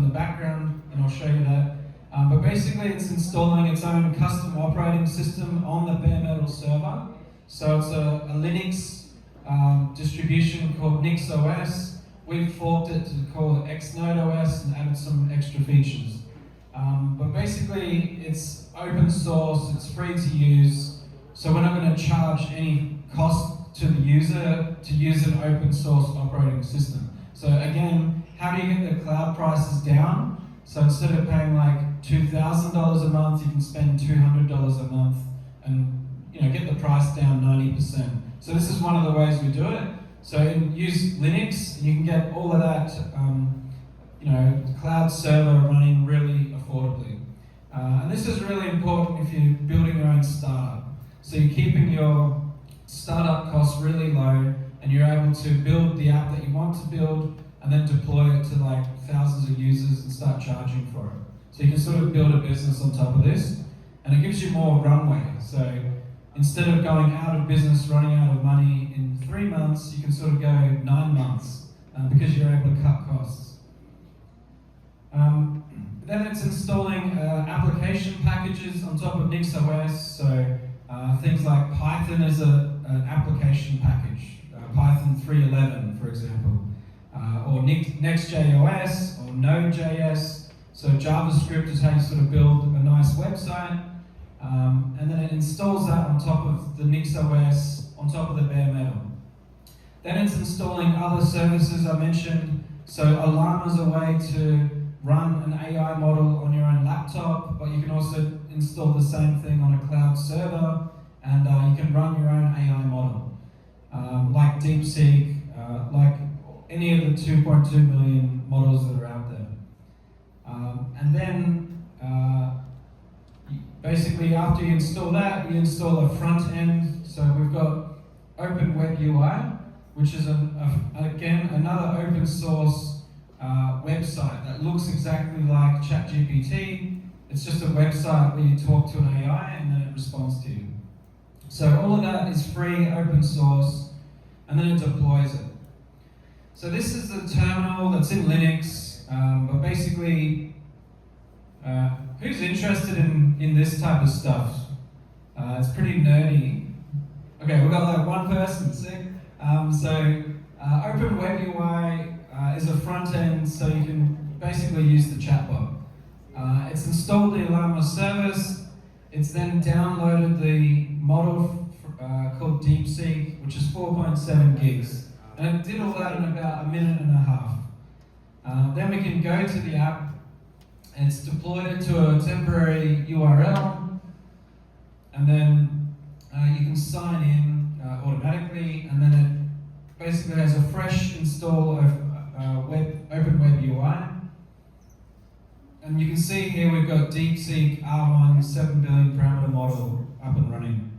the background, and I'll show you that. But basically it's installing its own custom operating system on the bare metal server. So it's a Linux distribution called NixOS. We've forked it to call it Xnode OS and added some extra features. But basically it's open source, it's free to use, so we're not going to charge any cost to the user to use an open source operating system. So again, how do you get the cloud prices down? So instead of paying like $2,000 a month, you can spend $200 a month and get the price down 90%. So this is one of the ways we do it. So use Linux, and you can get all of that cloud server running really affordably. And this is really important if you're building your own startup. So you're keeping your startup costs really low, and you're able to build the app that you want to build and then deploy it to like thousands of users and start charging for it. So you can sort of build a business on top of this, and it gives you more runway. So instead of going out of business, running out of money in 3 months, you can sort of go 9 months because you're able to cut costs. Then it's installing application packages on top of NixOS. So things like Python is an application package, Python 3.11 for example, or Next.js or Node.js. So JavaScript is how you sort of build a nice website. And then it installs that on top of the NixOS, on top of the bare metal. Then it's installing other services I mentioned. So Alarm is a way to run an AI model on your own laptop, but you can also install the same thing on a cloud server, and you can run your own AI model, like DeepSeek, like any of the 2.2 million models that are out there. And then basically after you install that, you install a front end. So we've got Open Web UI, which is again another open source website that looks exactly like ChatGPT. It's just a website where you talk to an AI and then it responds to you. So all of that is free, open source, and then it deploys it. So this is the terminal that's in Linux, but basically, who's interested in this type of stuff? It's pretty nerdy. Okay, we've got like one person, sick. Open Web UI is a front end, so you can basically use the chatbot. It's installed the Alarm service. It's then downloaded the model called DeepSeek, which is 4.7 gigs. And it did all that in about 1.5 minutes. Then we can go to the app, and it's deployed it to a temporary URL, and then you can sign in automatically, and then it basically has a fresh install of Open Web UI. And you can see here we've got DeepSeek R1 7 billion parameter model up and running.